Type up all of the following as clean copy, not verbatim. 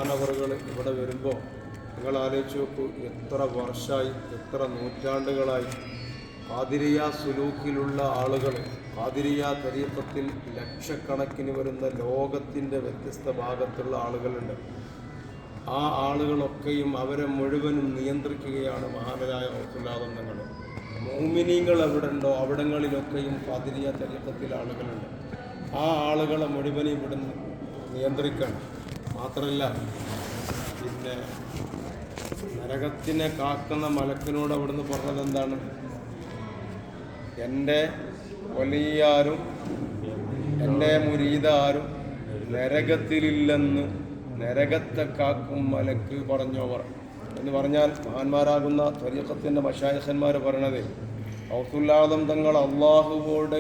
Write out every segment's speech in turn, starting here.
മഹാനവറുകൾ ഇവിടെ വരുമ്പോൾ നിങ്ങൾ ആലോചിച്ച് നോക്കൂ, എത്ര വർഷമായി, എത്ര നൂറ്റാണ്ടുകളായി ഖാദിരിയ സുലൂക്കിലുള്ള ആളുകൾ, ഖാദിരിയ തരീഖത്തിൽ ലക്ഷക്കണക്കിന് വരുന്ന ലോകത്തിൻ്റെ വ്യത്യസ്ത ഭാഗത്തുള്ള ആളുകളുണ്ട്. ആ ആളുകളൊക്കെയും അവരെ മുഴുവനും നിയന്ത്രിക്കുകയാണ് മഹാനരായ ഔത്തുല്ലാദങ്ങൾ. മുഅ്മിനീങ്ങൾ എവിടെ ഉണ്ടോ അവിടങ്ങളിലൊക്കെയും ഖാദിരിയ തരീഖത്തിൽ ആളുകളുണ്ട്. ആ ആളുകളെ മുഴുവനും ഇവിടുന്ന് നിയന്ത്രിക്കണം. മാത്രമല്ല, പിന്നെ നരകത്തിനെ കാക്കുന്ന മലക്കിനോട് അവിടുന്ന് പറഞ്ഞത് എന്താണ്? എൻ്റെ വലിയാരും എൻ്റെ മുരീദാരും നരകത്തിലില്ലെന്ന് നരകത്തെ കാക്കും മലക്ക് പറഞ്ഞോവർ എന്ന് പറഞ്ഞാൽ, മഹാന്മാരാകുന്ന ത്വരീഖത്തിൻ്റെ മശായിഖന്മാർ പറയണത്, ഔത്തുല്ലാദം തങ്ങൾ അള്ളാഹുവോട്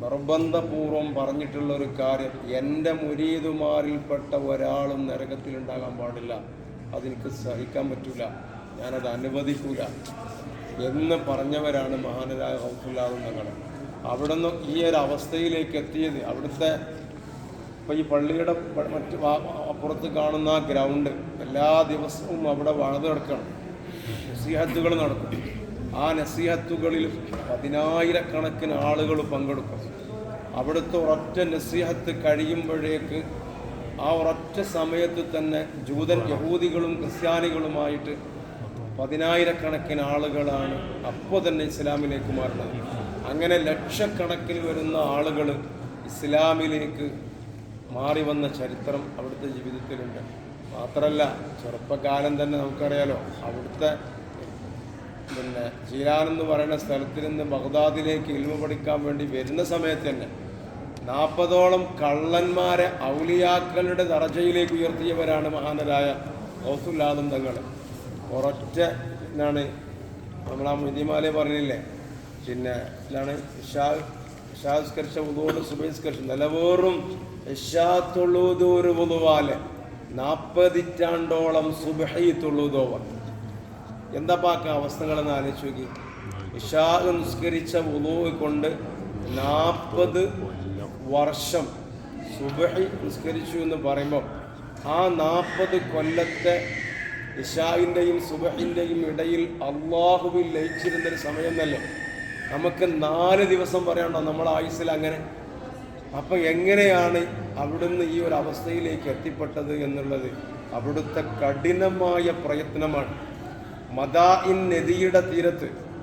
നിർബന്ധപൂർവം പറഞ്ഞിട്ടുള്ളൊരു കാര്യം, എൻ്റെ മുരീദുമാരിൽപ്പെട്ട ഒരാളും നരകത്തിലുണ്ടാകാൻ പാടില്ല, അതെനിക്ക് സഹിക്കാൻ പറ്റില്ല, ഞാനത് അനുവദിക്കൂല എന്ന് പറഞ്ഞവരാണ് മഹാനരായ ഔത്തുല്ലാദം തങ്ങൾ. അവിടുന്ന് ഈ ഒരു അവസ്ഥയിലേക്ക് എത്തിയത്, അവിടുത്തെ ഇപ്പോൾ ഈ പള്ളിയുടെ മറ്റ് അപ്പുറത്ത് കാണുന്ന ആ ഗ്രൗണ്ട് എല്ലാ ദിവസവും അവിടെ വഴുത് കിടക്കണം, നസീഹത്തുകൾ നടക്കും. ആ നസീഹത്തുകളിൽ 10,000-കണക്കിന് ആളുകൾ പങ്കെടുക്കും. അവിടുത്തെ ഒരൊറ്റ നസീഹത്ത് കഴിയുമ്പോഴേക്ക് ആ ഒരൊറ്റ സമയത്ത് തന്നെ യഹൂദികളും ക്രിസ്ത്യാനികളുമായിട്ട് 10,000-കണക്കിന് ആളുകളാണ് അപ്പോൾ തന്നെ ഇസ്ലാമിലേക്ക് മാറുന്നത്. അങ്ങനെ ലക്ഷക്കണക്കിന് വരുന്ന ആളുകൾ ഇസ്ലാമിലേക്ക് മാറി വന്ന ചരിത്രം അവിടുത്തെ ജീവിതത്തിലുണ്ട്. മാത്രമല്ല, ചെറുപ്പകാലം തന്നെ നമുക്കറിയാലോ, അവിടുത്തെ ജീലാൻ എന്ന് പറയുന്ന സ്ഥലത്തിൽ നിന്ന് ബഗ്ദാദിലേക്ക് ഇൽമു പഠിക്കാൻ വേണ്ടി വരുന്ന സമയത്ത് തന്നെ 40ഓളം കള്ളന്മാരെ ഔലിയാക്കളുടെ ദറജയിലേക്ക് ഉയർത്തിയവരാണ് മഹാനരായ ഗൗസുല്ലാദം തങ്ങൾ. ഒരൊറ്റ എന്നാണ് നമ്മൾ ആ മുദിമാലെ പറഞ്ഞില്ലേ, പിന്നെ ഇതാണ് ഇഷാസ്കരിച്ച ഉദോട് സുബഹിസ്കരിച്ച നിലവേറും ഇഷാത്തുള്ളൂതൊരു പൊതുവാല് 40 ഇറ്റാണ്ടോളം സുബഹി തുള്ളൂതോവർ. എന്താ പാക്ക അവസ്ഥകളെന്ന് ആലോചിച്ച് നോക്കി. ഇഷാ നിസ്കരിച്ച വുളൂ കൊണ്ട് 40 വർഷം സുബഹി നിസ്കരിച്ചു എന്ന് പറയുമ്പോൾ, ആ 40 കൊല്ലത്തെ ഇഷാവിൻ്റെയും സുബഹിൻ്റെയും ഇടയിൽ അള്ളാഹുവിൽ ലയിച്ചിരുന്നൊരു സമയം തന്നെ നമുക്ക് 4 ദിവസം പറയാണ്ടോ നമ്മളെ ആയുസ്സിൽ അങ്ങനെ. അപ്പം എങ്ങനെയാണ് അവിടുന്ന് ഈ ഒരു അവസ്ഥയിലേക്ക് എത്തിപ്പെട്ടത് എന്നുള്ളത് അവിടുത്തെ കഠിനമായ പ്രയത്നമാണ്. മദാഇൻ നദിയുടെ തീരത്ത്